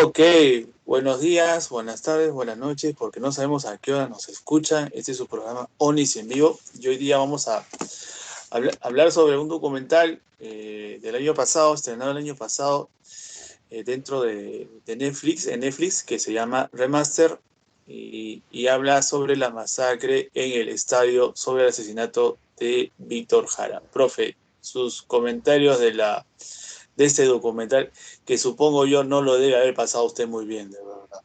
Ok, buenos días, buenas tardes, buenas noches, porque no sabemos a qué hora nos escuchan. Este es su programa Onis en vivo y hoy día vamos a hablar sobre un documental del año pasado, estrenado el año pasado, dentro de Netflix, en Netflix, que se llama Remaster y habla sobre la masacre en el estadio, sobre el asesinato de Víctor Jara. Profe, sus comentarios de este documental, que supongo yo no lo debe haber pasado usted muy bien, de verdad.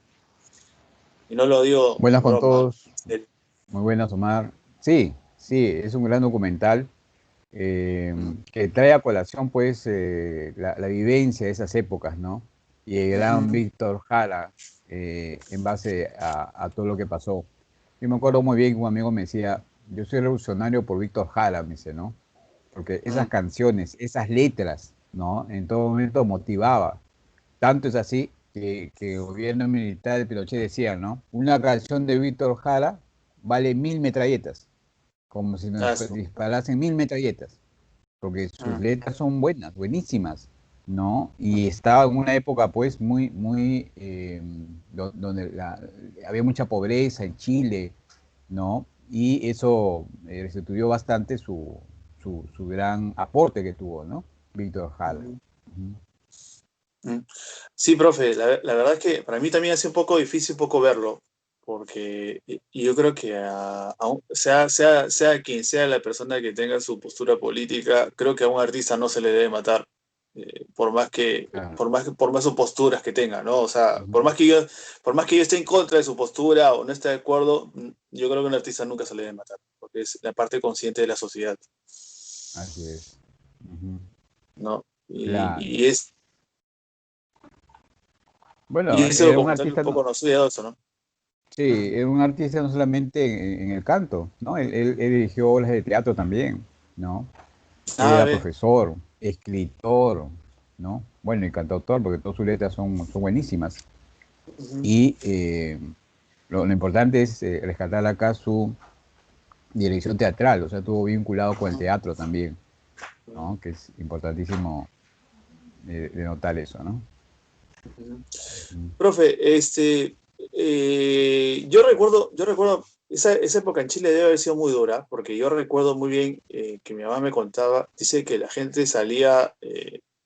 Y no lo digo Buenas en con broma. todos, muy buenas Omar. Sí, sí, es un gran documental que trae a colación pues la vivencia de esas épocas, ¿no? Y el gran Víctor Jara en base a todo lo que pasó. Yo me acuerdo muy bien que un amigo me decía, yo soy revolucionario por Víctor Jara, me dice, ¿no? Porque esas canciones, esas letras, ¿no? En todo momento motivaba. Tanto es así que el gobierno militar de Pinochet decía, ¿no? Una canción de Víctor Jara vale 1000 metralletas, como si nos Ah, su- disparasen 1000 metralletas, porque sus mm, letras son buenas, buenísimas, ¿no? Y estaba en una época, pues, donde había mucha pobreza en Chile, ¿no? Y eso restituyó bastante su gran aporte que tuvo, ¿no? Víctor Jara. mm, Ujú. mm. Sí, profe, la verdad es que para mí también hace un poco difícil un poco verlo, porque y yo creo que sea quien sea la persona que tenga su postura política, creo que a un artista no se le debe matar, Claro. por más sus posturas que tenga, ¿no? O sea, Ujú. por más que yo esté en contra de su postura o no esté de acuerdo, yo creo que a un artista nunca se le debe matar, porque es la parte consciente de la sociedad, Así es. Ujú. ¿no? Claro. Y Bueno, ese era un documental un artista, poco nos cuida de eso, ¿no? sí, era un artista no solamente en el canto, ¿no? Él dirigió obras de teatro también, ¿no? Él Ah, era ve. profesor, escritor, ¿no? Bueno, y cantautor, porque todas sus letras son buenísimas. Ujú. Y lo importante es rescatar acá su dirección teatral, o sea, estuvo vinculado con el teatro también, ¿no? Que es importantísimo de notar eso, ¿no? Ujú. Ujú. Profe, yo recuerdo, esa época en Chile debe haber sido muy dura, porque yo recuerdo muy bien que mi mamá me contaba, dice que la gente salía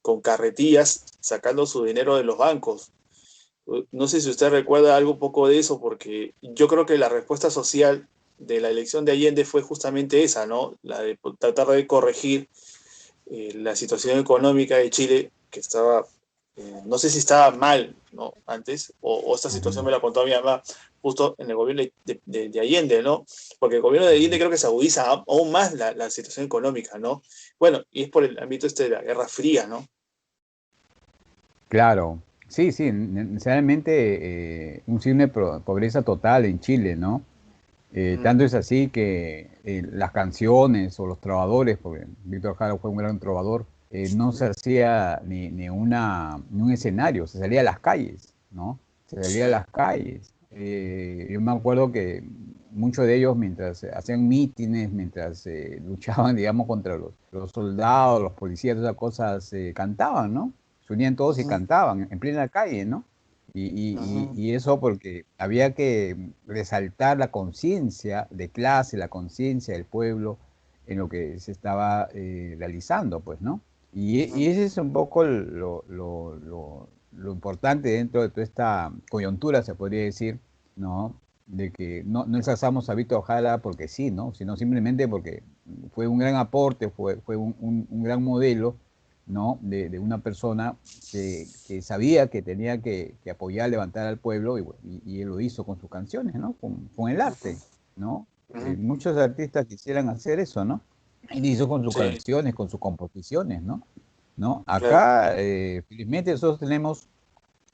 con carretillas sacando su dinero de los bancos. No sé si usted recuerda algo un poco de eso, porque yo creo que la respuesta social de la elección de Allende fue justamente esa, ¿no? La de tratar de corregir la situación económica de Chile, que estaba, no sé si estaba mal, ¿no? Antes, o esta situación Ujú. me la contó mi mamá justo en el gobierno de Allende, ¿no? Porque el gobierno de Allende creo que se agudiza aún más la situación económica, ¿no? Bueno, y es por el ámbito de la Guerra Fría, ¿no? Claro, sí, sí, necesariamente un signo de pobreza total en Chile, ¿no? Mm, Tanto es así que las canciones o los trovadores, porque Víctor Jara fue un gran trovador, no se hacía ni un escenario, se salía a las calles, ¿no? Se salía a las calles. Yo me acuerdo que muchos de ellos, mientras hacían mítines, mientras luchaban, digamos, contra los soldados, los policías, todas esas cosas, cantaban, ¿no? Se unían todos y ujú, cantaban en plena calle, ¿no? ujú, Y eso porque había que resaltar la conciencia de clase, la conciencia del pueblo en lo que se estaba realizando, pues, ¿no? Y ujú, ese es un poco lo importante dentro de toda esta coyuntura, se podría decir, ¿no? De que no exalzamos a Víctor Jara porque sí, ¿no? Sino simplemente porque fue un gran aporte, fue un gran modelo, ¿no? De una persona que sabía que tenía que apoyar, levantar al pueblo, y él lo hizo con sus canciones, ¿no? Con el arte, ¿no? ujú. Muchos artistas quisieran hacer eso, ¿no? Él hizo con sus Sí, canciones, con sus composiciones, ¿no? ¿No? claro. Acá, felizmente, nosotros tenemos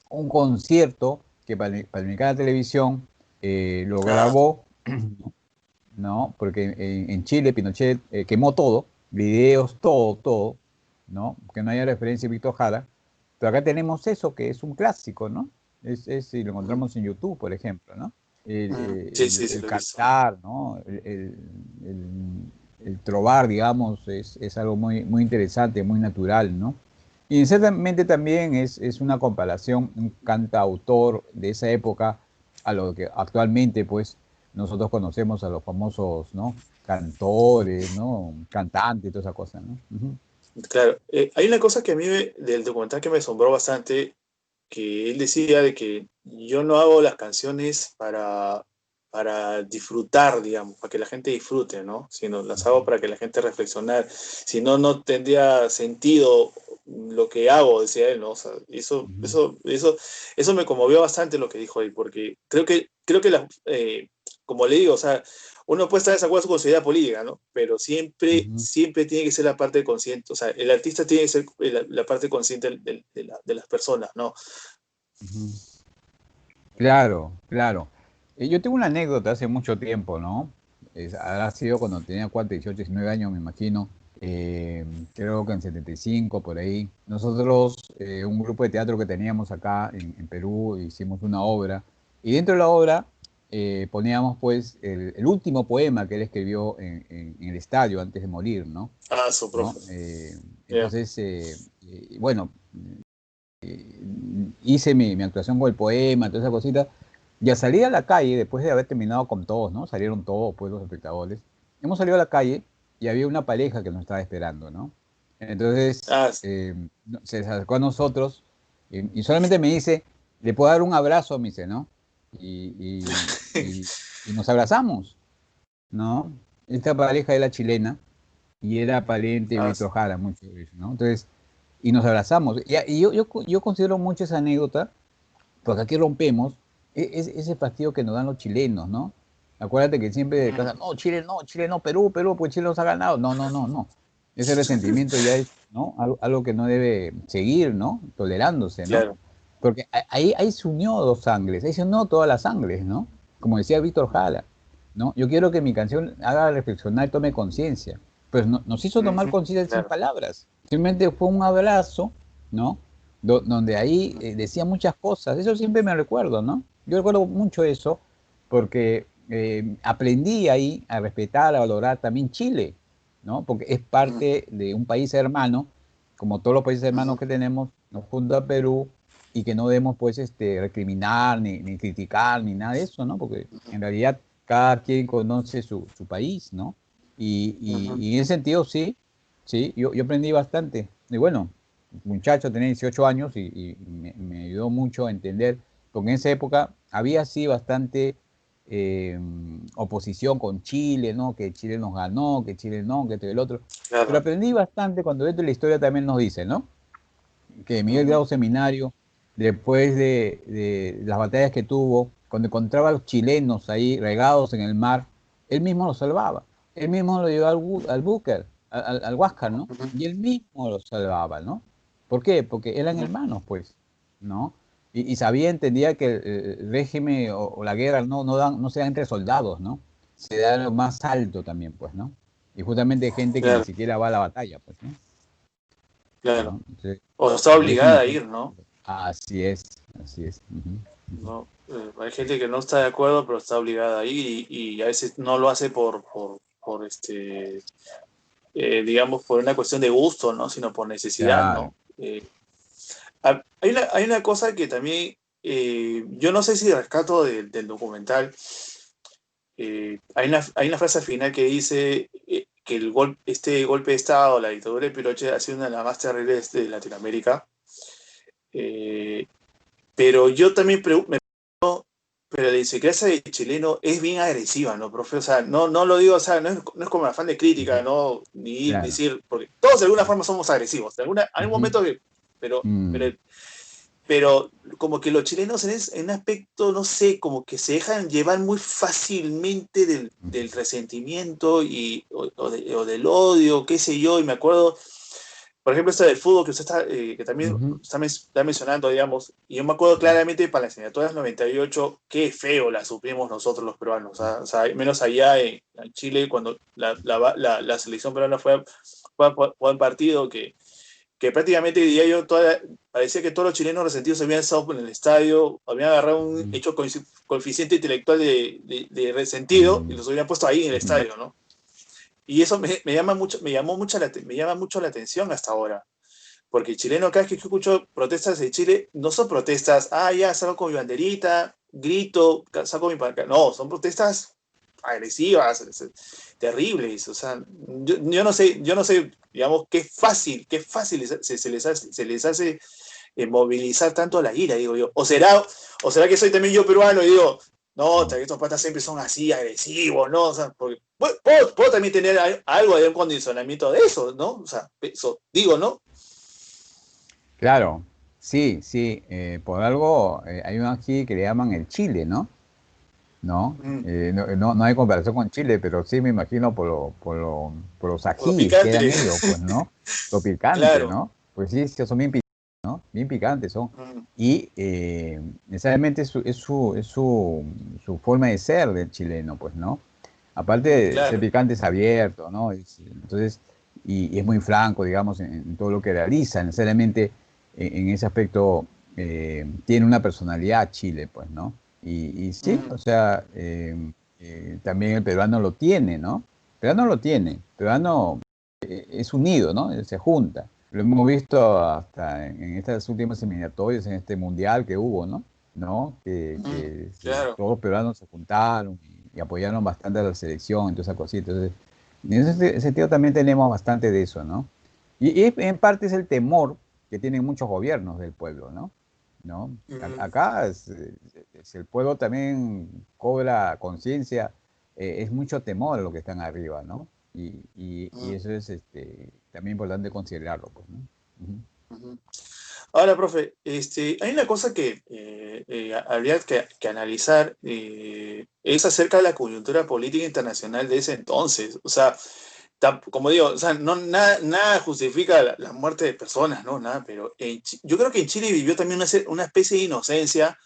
un concierto que para la televisión lo Ah, grabó, ¿no? Porque en Chile Pinochet quemó todo, videos, todo, ¿no? Que no haya referencia a Víctor Jara. Pero acá tenemos eso, que es un clásico, ¿no? Si lo ujú, encontramos en YouTube, por ejemplo, ¿no? sí, sí, sí, El lo he visto. cantar, ¿no? El trobar, digamos, es algo muy interesante, muy natural, ¿no? Y ciertamente también es una comparación, un cantautor de esa época a lo que actualmente pues nosotros conocemos a los famosos, ¿no? Cantores, ¿no? Cantantes y toda esa cosa, ¿no? Ujú. Claro, hay una cosa que a mí del documental que me asombró bastante, que él decía de que yo no hago las canciones para disfrutar, digamos, para que la gente disfrute, ¿no? Sino las hago para que la gente reflexionar. Si no, no tendría sentido lo que hago, decía él, ¿no? O sea, Ujú, eso me conmovió bastante lo que dijo él, porque creo que como le digo, o sea, uno puede estar en desacuerdo con su idea política, ¿no? Pero siempre, ujú, siempre tiene que ser la parte consciente, o sea, el artista tiene que ser la parte consciente de las personas, ¿no? ujú. Claro, claro. Yo tengo una anécdota hace mucho tiempo, ¿no? Habrá sido cuando tenía 4, 18, 19 años, me imagino. eh, Creo que en 75, por ahí. Nosotros, un grupo de teatro que teníamos acá en Perú, hicimos una obra. Y dentro de la obra poníamos, pues, el último poema que él escribió en el estadio antes de morir, ¿no? Ah, su ¿No? profe. Ya. Entonces, bueno, hice mi actuación con el poema, toda esa cosita, y al salir a la calle, después de haber terminado con todos, ¿no? Salieron todos, pues, los espectadores. Hemos salido a la calle y había una pareja que nos estaba esperando, ¿no? Entonces, Ah, se acercó a nosotros y solamente me dice, ¿le puedo dar un abrazo? Me dice, ¿no? Y, y nos abrazamos, ¿no? Esta pareja era chilena y era pariente de ah, Víctor Jara, mucho de eso, ¿no? Entonces, y nos abrazamos. Yo considero mucho esa anécdota, porque aquí rompemos ese fastidio que nos dan los chilenos, ¿no? Acuérdate que siempre de casa, no, Chile no, Perú, Perú, pues Chile nos ha ganado. No, no, no, no. Ese resentimiento ya es, ¿no? Algo que no debe seguir, ¿no? Tolerándose, ¿no? claro. Porque ahí se unió dos sangres, ahí se unió todas las sangres, ¿no? Como decía Víctor Jara, ¿no? Yo quiero que mi canción haga reflexionar y tome conciencia. Pues nos hizo tomar Ujú, conciencia sin claro. palabras. Simplemente fue un abrazo, ¿no? Donde ahí decía muchas cosas. Eso siempre me recuerdo, ¿no? Yo recuerdo mucho eso porque aprendí ahí a respetar, a valorar también Chile, ¿no? Porque es Mm, parte de un país hermano, como todos los países hermanos ujú, que tenemos, nos junto a Perú, y que no debemos pues recriminar ni criticar ni nada de eso, ¿no? Porque en realidad cada quien conoce su país, ¿no? ujú. Y en ese sentido sí, sí, yo aprendí bastante. Y bueno, muchacho, tenía 18 años y me ayudó mucho a entender, porque en esa época había sí bastante eh, oposición con Chile, ¿no? Que Chile nos ganó, que Chile no, que esto y el otro. Pero Claro. aprendí bastante cuando dentro de la historia también nos dice, ¿no? Que Miguel Ujú, Grau Seminario, después de las batallas que tuvo, cuando encontraba a los chilenos ahí regados en el mar, él mismo los salvaba. Él mismo lo llevaba al Búcar, al Huáscar, ¿no? ujú, Y él mismo los salvaba, ¿no? ¿Por qué? Porque eran ujú, hermanos, pues, ¿no? Y sabía, entendía que el régimen o la guerra no se da entre soldados, ¿no? Se da lo más alto también, pues, ¿no? Y justamente gente que ni claro, siquiera va a la batalla, pues, ¿no? claro. ¿No? Entonces, O está el obligada régimen a fue... ir, ¿no? Así es, así es. Ujú, ujú. No, hay gente que no está de acuerdo, pero está obligada a ir y a veces no lo hace digamos, por una cuestión de gusto, ¿no? Sino por necesidad, Claro. ¿no? Hay una cosa que también, yo no sé si rescato del documental, hay una frase al final que dice que este golpe de Estado, la dictadura de Pinochet, ha sido una de las más terribles de Latinoamérica. Eh, pero yo también me pregunto, pero la idiosincrasia de chileno es bien agresiva, ¿no, profe? O sea, no lo digo, o sea, no es como afán de crítica, Ujú. ¿no? Ni Claro. decir, porque todos de alguna forma somos agresivos, hay un Ujú. momento que, pero, Mm, pero como que los chilenos en un aspecto, no sé, como que se dejan llevar muy fácilmente del resentimiento o del odio, qué sé yo, y me acuerdo, por ejemplo, esto del fútbol que usted que también ujú. está mencionando, digamos, y yo me acuerdo claramente para las eliminatorias 98, qué feo la sufrimos nosotros los peruanos, ¿ah? O sea, menos allá en Chile, cuando la selección peruana fue al partido que prácticamente diría yo, parecía que todos los chilenos resentidos se habían estado en el estadio, habían agarrado un Ujú. hecho coeficiente intelectual de resentido y Mm, los habían puesto ahí en el ujú. estadio, ¿no? Y eso me llama mucho la atención hasta ahora, Porque el chileno, cada vez que yo escucho protestas de Chile, no son protestas, ya salgo con mi banderita, grito, saco mi pancarta. No, son protestas agresivas, terribles. O sea, yo no sé, digamos, qué fácil se les hace movilizar tanto la ira, digo yo. O será que soy también yo peruano y digo, no, estos patas siempre son así, agresivos, ¿no? O sea, porque puedo también tener algo de un condicionamiento de eso, ¿no? O sea, eso digo, ¿no? Claro, sí, sí. Por algo hay uno aquí que le llaman el Chile, ¿no? ¿No? Mm. No hay comparación con Chile, pero sí me imagino por los Por lo ajíes que picante. eran ellos, pues, ¿no? Lo picante, Claro. ¿no? Pues sí, sí, son bien picantes, ¿no? Bien picantes son. Mm. Y necesariamente su forma de ser del chileno, pues, ¿no? Aparte de ser Claro. picante, es abierto, ¿no? Entonces, y es muy franco, digamos, en todo lo que realiza. Necesariamente en ese aspecto tiene una personalidad Chile, pues, ¿no? Y sí, Mm. o sea, también el peruano lo tiene, ¿no? El peruano lo tiene. El peruano es unido, ¿no? Se junta. Lo hemos visto hasta en estas últimas eliminatorias, en este mundial que hubo, ¿no? ¿No? Mm. Claro. Todos los peruanos se juntaron y apoyaron bastante a la selección, entonces esa cosita. Entonces, en ese sentido también tenemos bastante de eso, ¿no? Y en parte es el temor que tienen muchos gobiernos del pueblo, ¿no? ¿No? Mm. Acá el pueblo también cobra conciencia, es mucho temor a lo que están arriba, ¿no? Y Mm. eso es también importante considerarlo, pues, ¿no? Ujú. Ahora, profe, hay una cosa que habría que analizar, es acerca de la coyuntura política internacional de ese entonces. O sea, como digo, o sea, no, nada justifica la muerte de personas, ¿no? Nada, pero yo creo que en Chile vivió también una especie de inocencia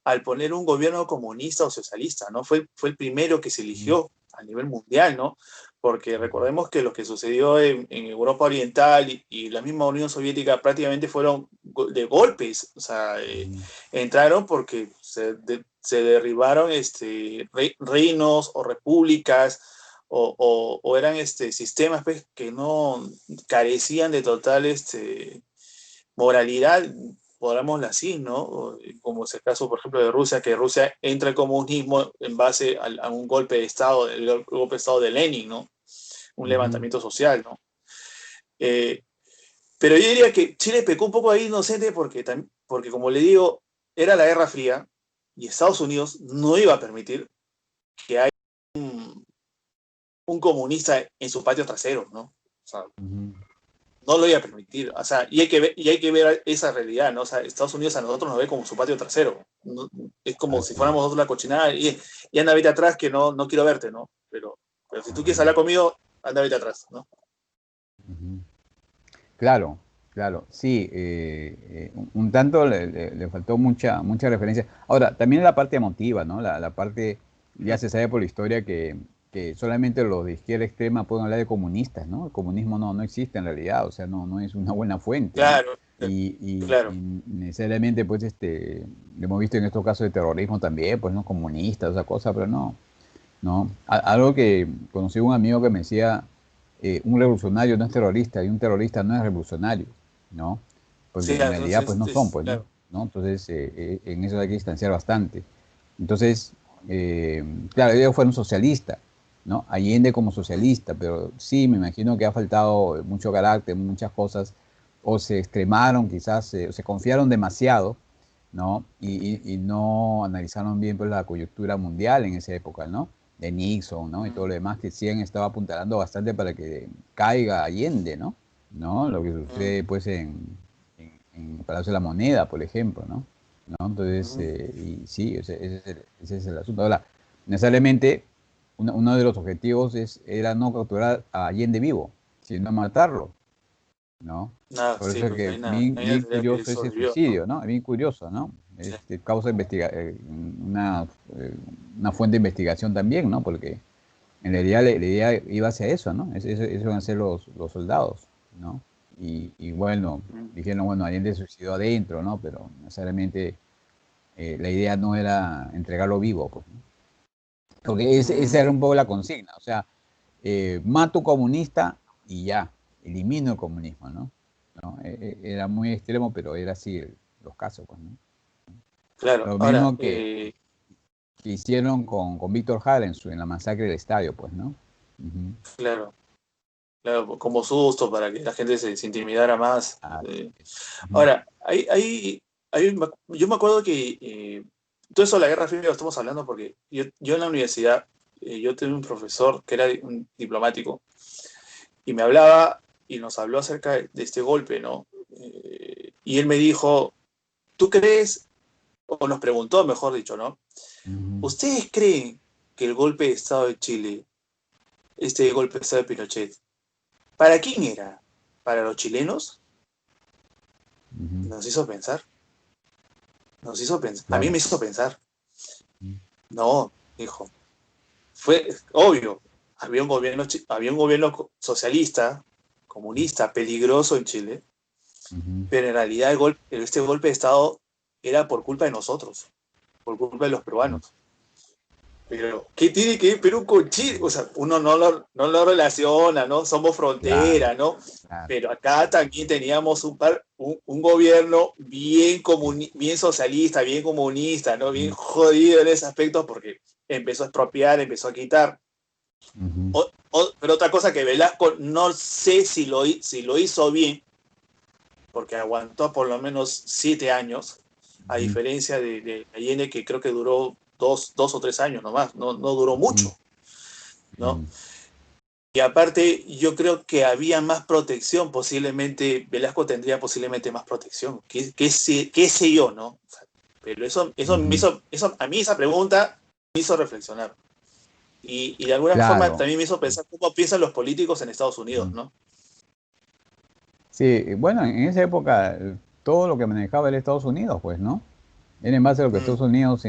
al poner un gobierno comunista o socialista, ¿no? Fue el primero que se Ujú, eligió a nivel mundial, ¿no? Porque recordemos que lo que sucedió en Europa Oriental y la misma Unión Soviética prácticamente fueron de golpes, o sea, ujú, entraron porque se derribaron reinos o repúblicas o eran sistemas pues, que no carecían de total moralidad, podríamos así, ¿no? Como es el caso, por ejemplo, de Rusia, que Rusia entra al comunismo en base a un golpe de Estado, el golpe de Estado de Lenin, ¿no? Un ujú. levantamiento social, ¿no? Eh, pero yo diría que Chile pecó un poco ahí inocente porque, como le digo, era la Guerra Fría y Estados Unidos no iba a permitir que haya un comunista en su patio trasero, ¿no? O sea, Ujú. no lo iba a permitir. O sea, y hay que ver esa realidad, ¿no? O sea, Estados Unidos a nosotros nos ve como su patio trasero. ¿No? Es como si Así es. fuéramos nosotros la cochinada y anda, vete atrás que no quiero verte, ¿no? Pero si tú quieres hablar conmigo, anda, vete atrás, ¿no? Ujú. Claro, claro, sí, un tanto le faltó mucha referencia. Ahora, también la parte emotiva, ¿no? La parte, ya se sabe por la historia que solamente los de izquierda extrema pueden hablar de comunistas, ¿no? El comunismo no existe en realidad, o sea, no es una buena fuente, ¿no? Claro, Y claro. necesariamente, pues, lo hemos visto en estos casos de terrorismo también, pues, ¿no? Comunistas, esa cosa, pero no. ¿No? Algo que conocí un amigo que me decía, un revolucionario no es terrorista y un terrorista no es revolucionario, ¿no? Sí, Porque en realidad pues entonces, no son, pues, ¿no? claro. ¿No? Entonces en eso hay que distanciar bastante. Entonces, claro, ellos fueron socialistas, ¿no? Allende como socialista, pero sí, me imagino que ha faltado mucho carácter, muchas cosas, o se extremaron quizás, o se confiaron demasiado, ¿no? Y no analizaron bien pues, la coyuntura mundial en esa época, ¿no? De Nixon, ¿no? Y todo Mm, lo demás que sí han estado apuntalando bastante para que caiga Allende, ¿no? ¿No? Lo que mm, sucede pues en Palacio de la Moneda, por ejemplo, ¿no? ¿No? Entonces, mm, y sí, ese es el asunto. Ahora, necesariamente uno de los objetivos era no capturar a Allende vivo, sino matarlo, ¿no? nada, Por sí, eso es pues que hay una bien teoría que curioso ese sobrevivió, ¿no? suicidio, ¿no? Es bien curioso, ¿no? Sí. Causa una, una fuente de investigación también, ¿no? Porque en realidad la idea iba hacia eso, ¿no? Eso iban a ser los soldados, ¿no? Y bueno, Mm, dijeron, bueno, Allende se suicidó adentro, ¿no? Pero necesariamente la idea no era entregarlo vivo, pues, ¿no? Porque esa mm, era un poco la consigna, o sea, mato comunista y ya, elimino el comunismo, ¿no? ¿no? Era muy extremo, pero era así los casos, pues, ¿no? Claro, Lo ahora, mismo que hicieron con Víctor Jara en la masacre del estadio, pues, ¿no? Ujú. claro, claro, como susto para que la gente se intimidara más. Ah, ujú, Ahora, yo me acuerdo que todo eso de la Guerra Fría lo estamos hablando porque yo en la universidad, yo tenía un profesor que era un diplomático y me hablaba y nos habló acerca de este golpe, ¿no? Y él me dijo, ¿tú crees, o nos preguntó, mejor dicho, ¿no? ujú, ¿Ustedes creen que el golpe de Estado de Chile, este golpe de Estado de Pinochet, para quién era? ¿Para los chilenos? ujú, Nos hizo pensar, nos hizo pensar, a mí claro. me hizo pensar. Ujú, No, dijo, fue obvio, había un gobierno socialista, comunista, peligroso en Chile, ujú, pero en realidad este golpe de Estado era por culpa de nosotros, por culpa de los ujú, peruanos. Pero, ¿qué tiene que ver Perú con Chile? O sea, uno no lo relaciona, ¿no? Somos claro, frontera, ¿no? claro. Pero acá también teníamos un gobierno bien socialista, bien comunista, ¿no? Bien Ujú, jodido en ese aspecto porque empezó a expropiar, empezó a quitar. ujú, Pero otra cosa que Velasco no sé si lo hizo bien, porque aguantó por lo menos 7 años, a ujú, diferencia de Allende, que creo que duró dos o 3 años nomás, no duró ujú, mucho, ¿no? ujú. Y aparte, yo creo que había más protección, posiblemente, Velasco tendría posiblemente más protección, qué sé yo, ¿no? Pero Ujú. a mí esa pregunta me hizo reflexionar. Y de alguna forma Claro. también me hizo pensar cómo piensan los políticos en Estados Unidos, Ujú. ¿no? Sí, bueno, en esa época todo lo que manejaba era Estados Unidos, pues, ¿no? Era en base a lo que Mm, Estados Unidos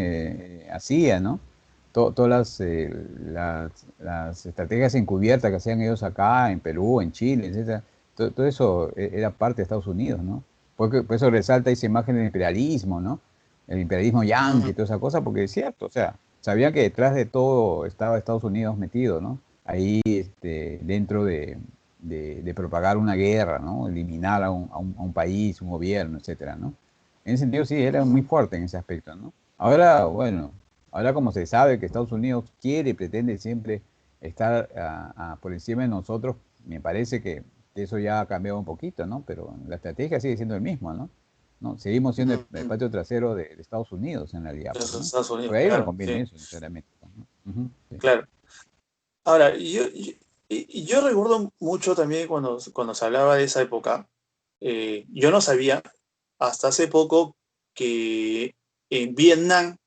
hacía, ¿no? Todas las estrategias encubiertas que hacían ellos acá, en Perú, en Chile, etcétera, todo eso era parte de Estados Unidos, ¿no? Porque, por eso resalta esa imagen del imperialismo, ¿no? El imperialismo yanqui mm, y toda esa cosa, porque es cierto, o sea, sabía que detrás de todo estaba Estados Unidos metido, ¿no? Ahí, dentro de propagar una guerra, ¿no? Eliminar a un país, un gobierno, etcétera, ¿no? En ese sentido sí, era muy mm, fuerte en ese aspecto, ¿no? Ahora, bueno, ahora como se sabe que Estados Unidos quiere y pretende siempre estar por encima de nosotros, me parece que eso ya ha cambiado un poquito, ¿no? Pero la estrategia sigue siendo el mismo, ¿no? ¿No? Seguimos siendo el mm, patio trasero de Estados Unidos en realidad, pues, Los ¿no? Estados Unidos, Porque a ellos les claro, conviene sí, eso, sinceramente, pues, ¿no? Ujú, sí. claro. Ahora, yo recuerdo mucho también cuando se hablaba de esa época, yo no sabía hasta hace poco que en Vietnam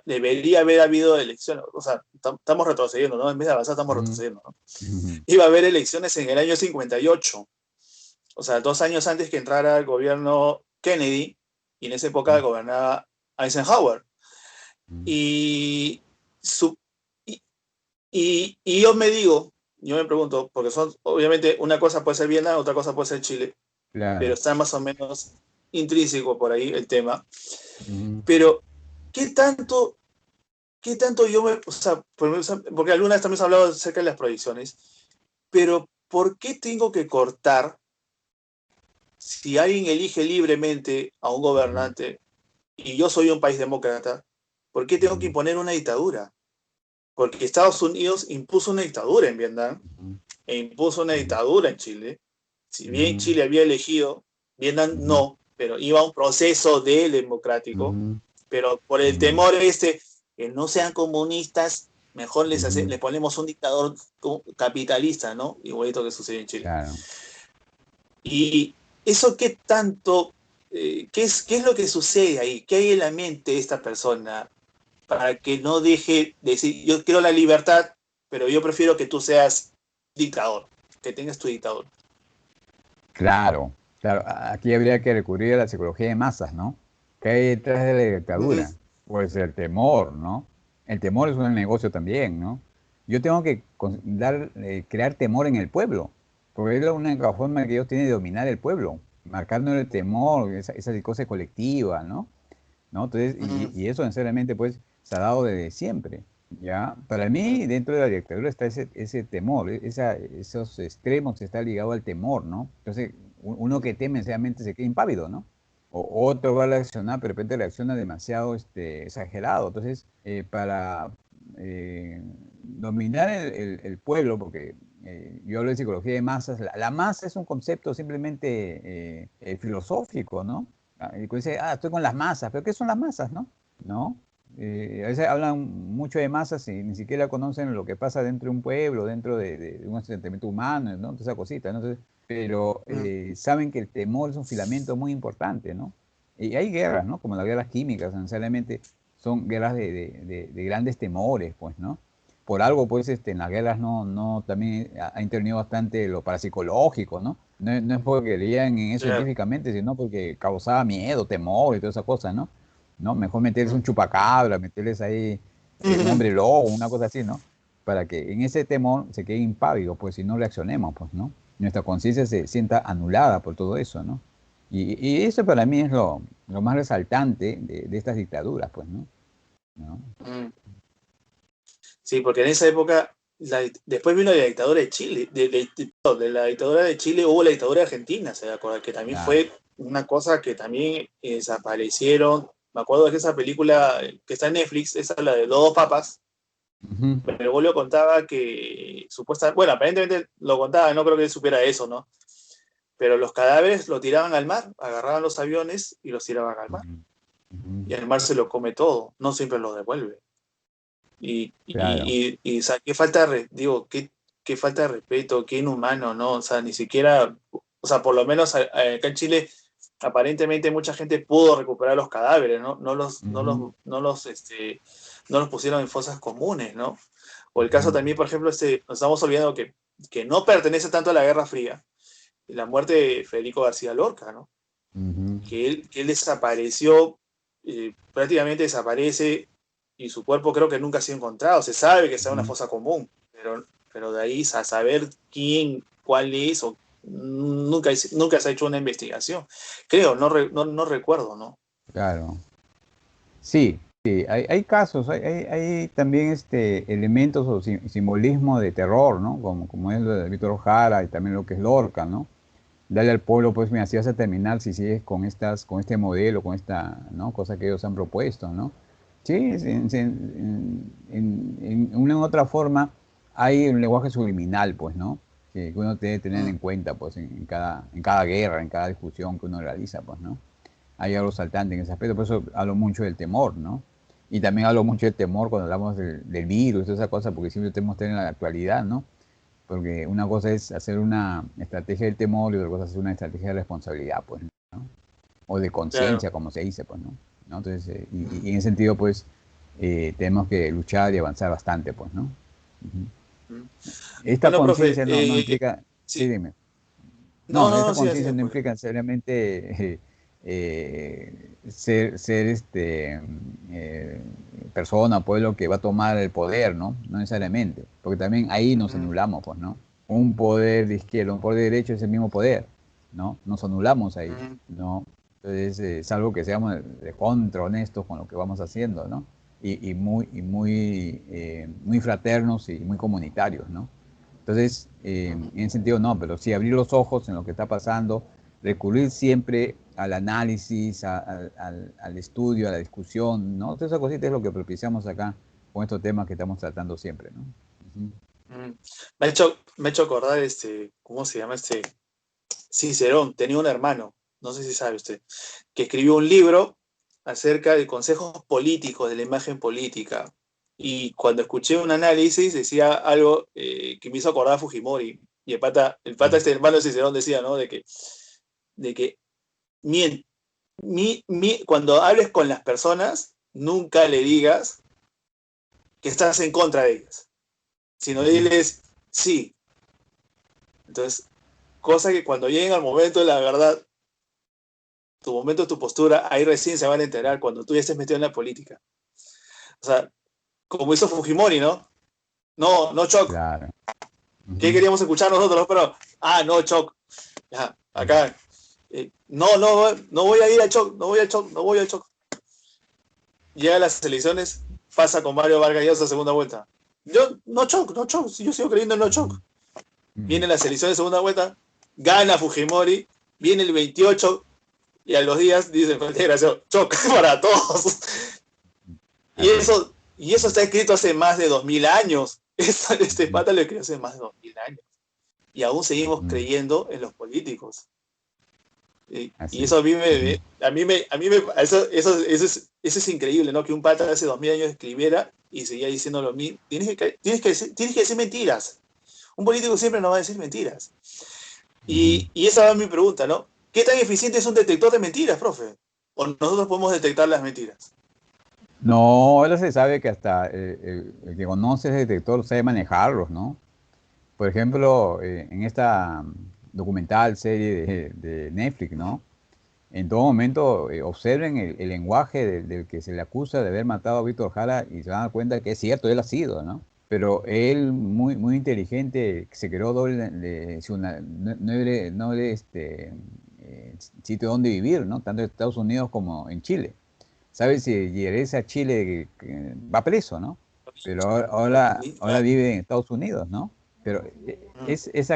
debería haber habido elecciones, o sea, estamos retrocediendo, ¿no? En vez de avanzar, estamos Ujú, retrocediendo, ¿no? ujú, Iba a haber elecciones en el año 58, o sea, 2 años antes que entrara el gobierno Kennedy, y en esa época ujú, gobernaba Eisenhower. ujú. Y, su- y, y yo me pregunto, porque obviamente una cosa puede ser Vietnam, otra cosa puede ser Chile, pero Claro. está más o menos intrínseco por ahí el tema. Ujú, Pero, ¿qué tanto, o sea, porque alguna vez también se ha hablado acerca de las proyecciones, pero ¿por qué tengo que cortar si alguien elige libremente a un ujú, gobernante y yo soy un país demócrata? ¿Por qué tengo que ujú, imponer una dictadura? Porque Estados Unidos impuso una dictadura en Vietnam ujú, e impuso una ujú, dictadura en Chile. Si bien ujú, Chile había elegido, Vietnam ujú, no, pero iba a un proceso de democrático, ujú, pero por el ujú, temor que no sean comunistas, mejor ujú. le ponemos un dictador capitalista, ¿no? Igualito que sucedió en Chile. Claro. Y eso ¿qué es lo que sucede ahí? ¿Qué hay en la mente de esta persona para que no deje de decir, yo quiero la libertad, pero yo prefiero que tú seas dictador, que tengas tu dictador? Claro, claro. Aquí habría que recurrir a la psicología de masas, ¿no? ¿Qué hay detrás de la Mm, dictadura? Pues el temor, ¿no? El temor es un negocio también, ¿no? Yo tengo que crear temor en el pueblo, porque es la única forma que ellos tienen de dominar el pueblo, marcando el temor, esa psicosis colectiva, ¿no? ¿No? Entonces, y, mm, y eso sinceramente pues se ha dado desde siempre, ¿ya? Para mí, dentro de la dictadura está ese temor, esos extremos está ligado al temor, ¿no? Entonces, uno que teme sencillamente se queda impávido, ¿no? O otro va a reaccionar, pero de repente reacciona demasiado exagerado. Entonces, para dominar el pueblo, porque yo hablo de psicología de masas, la masa es un concepto simplemente filosófico, ¿no? Y dice, estoy con las masas, pero ¿qué son las masas, no? ¿No? A veces hablan mucho de masas y ni siquiera conocen lo que pasa dentro de un pueblo, dentro de un asentamiento humano, ¿no? Toda esa cosita, ¿no? Entonces, pero saben que el temor es un filamento muy importante, ¿no? Y hay guerras, ¿no? Como las guerras químicas, necesariamente son guerras de grandes temores, pues, ¿no? Por algo, pues, en las guerras también ha intervenido bastante lo parapsicológico, ¿no? No es porque leían en eso Claro. científicamente, sino porque causaba miedo, temor y todas esas cosas, ¿no? ¿No? Mejor meterles un chupacabra, meterles ahí un hombre lobo, una cosa así, ¿no? Para que en ese temor se quede impávido, pues si no reaccionemos, pues, ¿no? Nuestra conciencia se sienta anulada por todo eso, ¿no? Y eso para mí es lo más resaltante de estas dictaduras, pues, ¿no? ¿No? Mm. Sí, porque en esa época, después vino la dictadura de Chile, de la dictadura de Chile hubo la dictadura de Argentina, se acuerda, que también Claro. fue una cosa que también desaparecieron. Me acuerdo de esa película que está en Netflix, esa es la de Dos Papas. Ujú. Bergoglio contaba que supuestamente, bueno, aparentemente lo contaba, no creo que él supiera eso, ¿no? Pero los cadáveres lo tiraban al mar, agarraban los aviones y los tiraban al mar. Ujú. Y el mar se lo come todo, no siempre lo devuelve. Claro. O sea, qué falta qué falta de respeto, qué inhumano, ¿no? O sea, ni siquiera, o sea, por lo menos acá en Chile, aparentemente mucha gente pudo recuperar los cadáveres, ¿no? Ujú. No los pusieron en fosas comunes, ¿no? O el caso Ujú. también, por ejemplo, nos estamos olvidando que no pertenece tanto a la Guerra Fría, la muerte de Federico García Lorca, ¿no? Ujú. Que él desapareció, prácticamente desaparece, y su cuerpo creo que nunca ha sido encontrado. Se sabe que está en una Ujú. fosa común, pero de ahí a saber quién, cuál es, nunca se ha hecho una investigación. Creo, no recuerdo, ¿no? Claro. Sí, sí, hay casos, hay también elementos o simbolismo de terror, ¿no? Como es lo de Víctor Jara y también lo que es Lorca, ¿no? Darle al pueblo, pues, mira, si vas a terminar, si sigues con este modelo, con esta, ¿no? Cosa que ellos han propuesto, ¿no? Sí, en una u otra forma hay un lenguaje subliminal, pues, ¿no? Que uno debe tener Mm, en cuenta, pues, en cada guerra, en cada discusión que uno realiza, pues, ¿no? Hay algo saltante en ese aspecto, por eso hablo mucho del temor, ¿no? Y también hablo mucho del temor cuando hablamos del virus, toda esa cosa, porque siempre tenemos que tener en la actualidad, ¿no? Porque una cosa es hacer una estrategia del temor y otra cosa es hacer una estrategia de responsabilidad, pues, ¿no? O de claro. conciencia, como se dice, pues, ¿no? Entonces, y en ese sentido, pues, tenemos que luchar y avanzar bastante, pues, ¿no? Ujú. Mm. Esta Bueno, profe, conciencia no implica, sí, sí. dime. No, No, no, esta no, sí, así conciencia no después. implica necesariamente ser persona, pueblo que va a tomar el poder, ¿no? No necesariamente, porque también ahí nos Mm, anulamos, pues, ¿no? Un poder de izquierda, un poder de derecha es el mismo poder, ¿no? Nos anulamos ahí, mm, ¿no? Entonces, salvo que seamos de contra honestos con lo que vamos haciendo, ¿no? Y muy fraternos y muy comunitarios, ¿no? Entonces, en ese sentido no, pero sí abrir los ojos en lo que está pasando, recurrir siempre al análisis, al estudio, a la discusión, ¿no? Toda esa cosita es lo que propiciamos acá con estos temas que estamos tratando siempre, ¿no? Ujú. mm. Me ha hecho acordar ¿cómo se llama Cicerón? Tenía un hermano, no sé si sabe usted, que escribió un libro acerca de consejos políticos, de la imagen política. Y cuando escuché un análisis decía algo que me hizo acordar a Fujimori. Y este hermano de Cicerón decía, ¿no? De que mien- cuando hables con las personas, nunca le digas que estás en contra de ellas, sino Ujú. diles sí. Entonces, cosa que cuando lleguen al momento de la verdad, tu momento, tu postura, ahí recién se van a enterar cuando tú ya estés metido en la política. O sea, como hizo Fujimori, ¿no? No, no Choc. Claro. ¿Qué Ujú. queríamos escuchar nosotros? Pero, no Choc. Ya, acá. No, no, no voy a ir al Choc, no voy al Choc, no voy al Choc. Llega a las elecciones, pasa con Mario Vargas Llosa segunda vuelta. Yo, no Choc, no Choc, yo sigo creyendo en no Ujú. Choc. Ujú. Vienen las elecciones segunda vuelta, gana Fujimori, viene el 28 y a los días dice el desgraciado, choca para todos. Y eso está escrito hace más de 2000 años. Este pata lo escribió hace más de 2000 años. Y aún seguimos creyendo en los políticos. Y eso a mí eso es increíble, ¿no? Que un pata hace 2000 años escribiera y seguía diciendo lo mismo. Tienes que decir mentiras. Un político siempre nos va a decir mentiras. Y esa va mi pregunta, ¿no? ¿Qué tan eficiente es un detector de mentiras, profe? ¿O nosotros podemos detectar las mentiras? No, ahora se sabe que hasta el que conoce ese detector sabe manejarlos, ¿no? Por ejemplo, en esta documental serie de Netflix, ¿no? En todo momento observen el lenguaje del que se le acusa de haber matado a Víctor Jara y se van a dar cuenta que es cierto, él ha sido, ¿no? Pero él, muy, muy inteligente, se creó doble, sitio donde vivir, ¿no? Tanto en Estados Unidos como en Chile. ¿Sabes? Si regresa a Chile, va preso, ¿no? Pero ahora vive en Estados Unidos, ¿no? Pero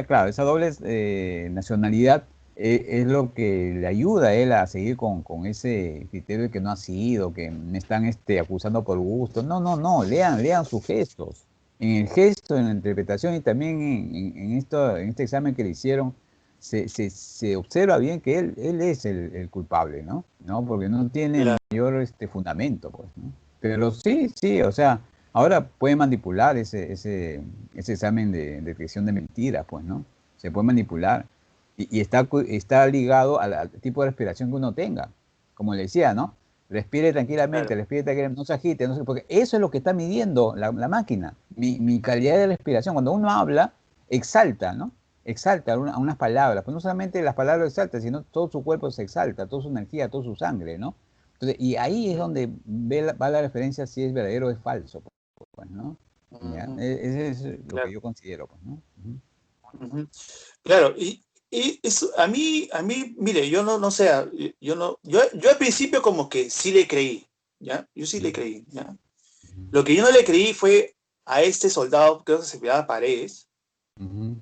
claro, esa doble nacionalidad es lo que le ayuda a él a seguir con ese criterio de que no ha sido, que me están acusando por gusto. No, lean sus gestos. En el gesto, en la interpretación y también en este examen que le hicieron, se observa bien que él es el culpable, ¿no? Porque no tiene mayor fundamento, pues, ¿no? Pero sí, o sea, ahora puede manipular ese examen de detección de mentiras, pues, ¿no? Se puede manipular. Y está ligado al tipo de respiración que uno tenga. Como le decía, ¿no? Respire tranquilamente, no se agite, porque eso es lo que está midiendo la máquina. Mi calidad de respiración. Cuando uno habla, exalta, ¿no? Exalta unas palabras. Pues no solamente las palabras exaltan, sino todo su cuerpo se exalta, toda su energía, toda su sangre, ¿no? Entonces, y ahí es donde va la referencia si es verdadero o es falso, pues, ¿no? ¿Ya? Ese es lo que yo considero, pues, ¿no? Claro, y eso, a mí, mire, yo no sé, yo al principio como que sí le creí, ¿ya? Yo sí le creí, ¿ya? Lo que yo no le creí fue a este soldado, creo que se llamaba Paredes,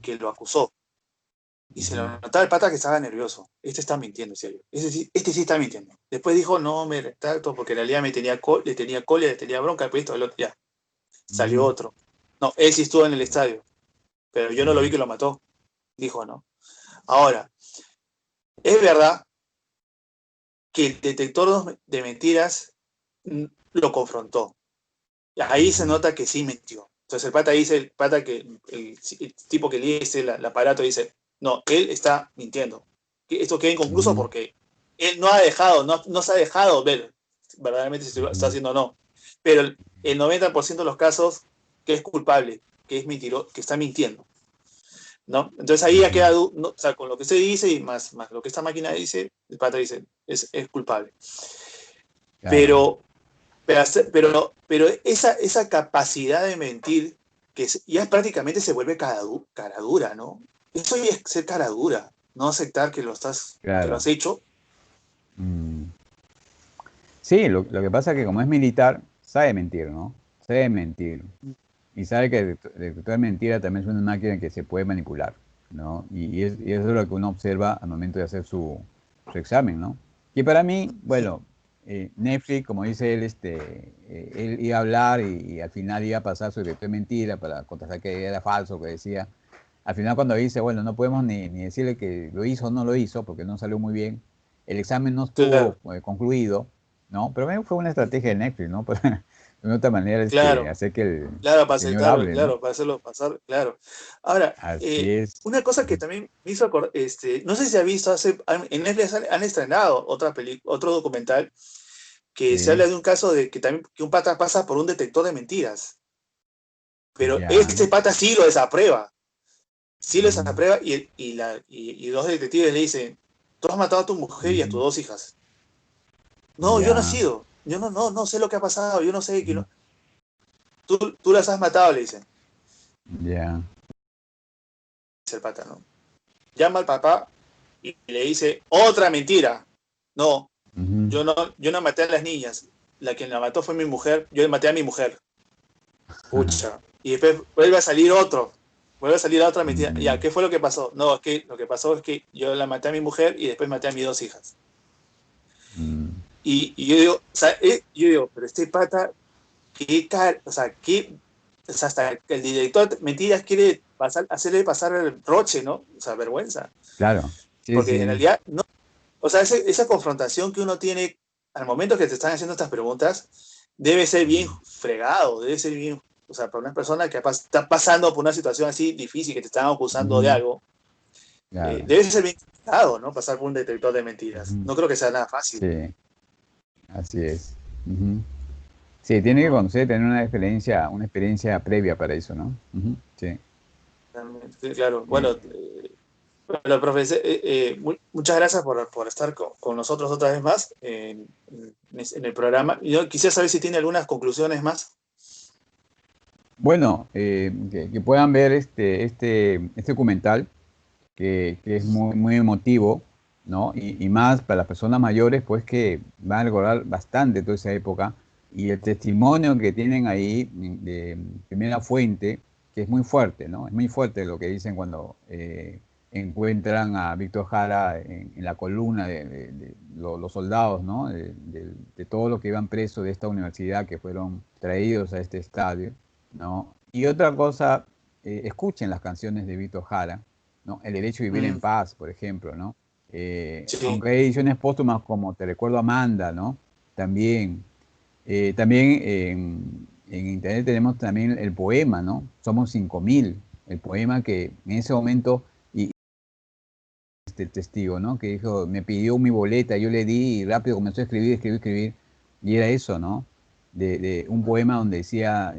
que lo acusó. Y se lo notaba el pata que estaba nervioso. Este está mintiendo, en serio. Este sí está mintiendo. Después dijo, no, me retracto porque en realidad le tenía cólera, le tenía bronca, pues esto, el otro, ya. Salió otro. No, él sí estuvo en el estadio, pero yo no lo vi que lo mató. Dijo, no. Ahora, es verdad que el detector de mentiras lo confrontó. Ahí se nota que sí mintió. Entonces el tipo que lee el aparato dice, no, él está mintiendo. Esto queda inconcluso porque él no se ha dejado ver verdaderamente si está haciendo o no. Pero el 90% de los casos que es culpable, que es mentiroso, que está mintiendo, ¿no? Entonces ahí ya queda, ¿no? O sea, con lo que se dice y más lo que esta máquina dice, el pata dice, es culpable. Claro. Pero esa capacidad de mentir, que ya prácticamente se vuelve cara dura, ¿no? Eso ya es ser cara dura, no aceptar que lo has hecho. Sí, lo que pasa es que como es militar, sabe mentir, ¿no? Sabe mentir. Y sabe que el detector de mentira también es una máquina que se puede manipular, ¿no? Y eso es lo que uno observa al momento de hacer su examen, ¿no? Y para mí, bueno, Netflix, como dice él, él iba a hablar y al final iba a pasar su detector de mentira para contrastar que era falso, que decía. Al final cuando dice, bueno, no podemos ni decirle que lo hizo o no lo hizo, porque no salió muy bien, el examen no estuvo concluido, ¿no? Pero fue una estrategia de Netflix, ¿no? De otra manera, hacer que el señor hable, ¿no? Para hacerlo pasar, claro. Ahora, una cosa que también me hizo acordar, no sé si ha visto, en Netflix han estrenado otro documental que se habla de un caso de que un pata pasa por un detector de mentiras. Pero este pata sí lo desaprueba. Sí lo desaprueba y dos detectives le dicen, tú has matado a tu mujer y a tus dos hijas. No, yo no he sido. Yo no sé lo que ha pasado. Yo no sé que no. Tú las has matado, le dicen. Dice el pata, ¿no? Llama al papá y le dice, otra mentira. No, yo no maté a las niñas. La que la mató fue mi mujer. Yo maté a mi mujer. Pucha. Y después vuelve a salir otro. vuelve a salir la otra mentira. Ya, ¿qué fue lo que pasó? No, es que lo que pasó es que yo la maté a mi mujer y después maté a mis 2 hijas. Y yo digo, o sea, yo digo, pero este pata, o sea, hasta el director de mentiras quiere hacerle pasar el roche, ¿no? O sea, vergüenza. Claro, sí, Porque sí. en realidad, no, o sea, esa confrontación que uno tiene al momento que te están haciendo estas preguntas, debe ser bien fregado, debe ser bien, o sea, para una persona que está pasando por una situación así difícil, que te están acusando de algo, Claro. debe ser bien complicado, ¿no? Pasar por un detector de mentiras. No creo que sea nada fácil. Sí, así es. Sí, tiene que conocer, tener una experiencia previa para eso, ¿no? Sí. Claro, bueno, profesor, muchas gracias por estar con nosotros otra vez más en el programa. Yo quisiera saber si tiene algunas conclusiones más. Bueno, que puedan ver este documental, que es muy, muy emotivo, ¿no? Y más para las personas mayores, pues que van a recordar bastante toda esa época. Y el testimonio que tienen ahí de primera fuente, que es muy fuerte, ¿no? Es muy fuerte lo que dicen cuando encuentran a Víctor Jara en la columna de los soldados, ¿no? De todos los que iban presos de esta universidad que fueron traídos a este estadio, ¿no? Y otra cosa, escuchen las canciones de Víctor Jara, ¿no? El derecho a vivir en paz, por ejemplo, ¿no? Sí. Aunque hay ediciones póstumas como Te recuerdo Amanda, ¿no? También, también en internet tenemos también el poema, ¿no? Somos 5000, el poema que en ese momento, y este testigo, ¿no? Que dijo, me pidió mi boleta, yo le di y rápido comenzó a escribir, y era eso, ¿no? De un poema donde decía,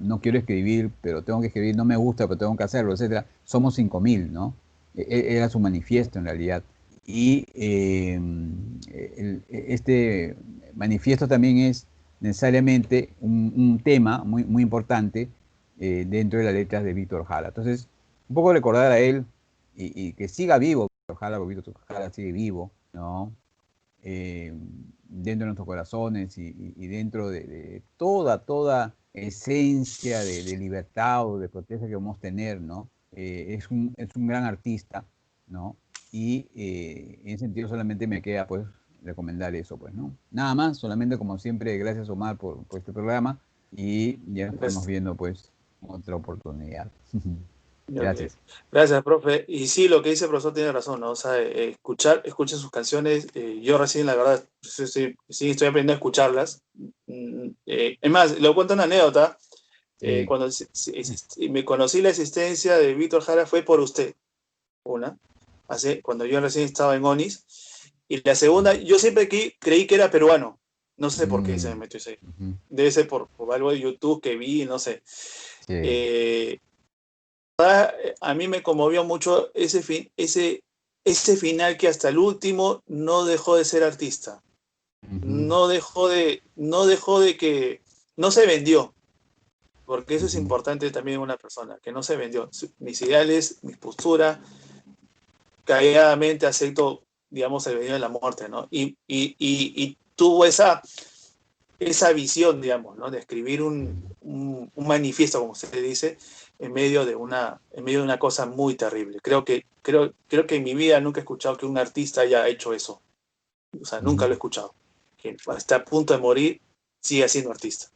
no quiero escribir, pero tengo que escribir, no me gusta, pero tengo que hacerlo, etcétera. Somos 5000, ¿no? Era su manifiesto en realidad. Y este manifiesto también es necesariamente un tema muy, muy importante dentro de las letras de Víctor Jara. Entonces, un poco recordar a él y que siga vivo, Víctor Jara sigue vivo, ¿no? Dentro de nuestros corazones y dentro de toda esencia de libertad o de protesta que vamos a tener, ¿no? Es un gran artista, ¿no? Y en ese sentido solamente me queda, pues, recomendar eso, pues, ¿no? Nada más, solamente como siempre, gracias Omar por este programa y ya nos estamos viendo, pues, en otra oportunidad. Gracias. Gracias, profe. Y sí, lo que dice el profesor tiene razón, ¿no? O sea, escuchen sus canciones. Yo recién, la verdad, sí, estoy aprendiendo a escucharlas. Es más, le cuento una anécdota. Sí. Cuando me conocí la existencia de Víctor Jara fue por usted, cuando yo recién estaba en ONIS. Y la segunda, yo siempre creí que era peruano. No sé por qué se me metió ese. Debe ser por algo de YouTube que vi, no sé. Sí. A mí me conmovió mucho ese final que hasta el último no dejó de ser artista. No dejó de que no se vendió, porque eso es importante también en una persona, que no se vendió. Mis ideales, mi postura, calladamente acepto, digamos, el veneno de la muerte, ¿no? Y tuvo esa visión, digamos, ¿no? De escribir un manifiesto, como se dice, en medio de una cosa muy terrible. Creo que en mi vida nunca he escuchado que un artista haya hecho eso. O sea, nunca lo he escuchado. Que hasta a punto de morir sigue siendo artista.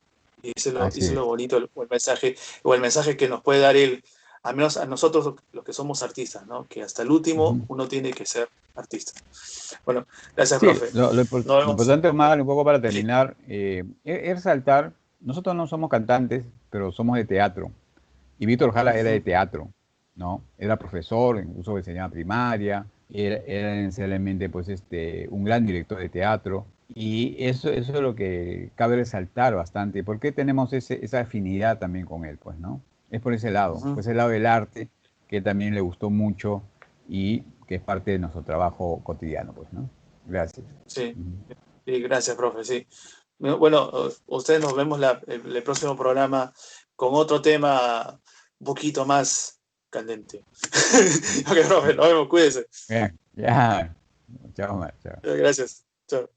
Y eso es lo bonito, el mensaje que nos puede dar él, al menos a nosotros los que somos artistas, ¿no? Que hasta el último uno tiene que ser artista. Bueno, gracias, Sí, profe. lo Nos vemos. importante, Omar, un poco para Sí. terminar, es resaltar, nosotros no somos cantantes, pero somos de teatro. Y Víctor Jara era de teatro, ¿no? Era profesor, incluso enseñaba primaria, era necesariamente pues, un gran director de teatro. Y eso es lo que cabe resaltar bastante. ¿Por qué tenemos esa afinidad también con él? Pues, ¿no? Es por ese lado, por ese lado del arte, que también le gustó mucho y que es parte de nuestro trabajo cotidiano, pues, ¿no? Gracias. Sí, sí, gracias, profe. Sí. Bueno, ustedes nos vemos el próximo programa con otro tema un poquito más candente. Ok, profe, nos vemos, cuídense. Bien, ya. Chao, Omar. Chao. Gracias. Chao.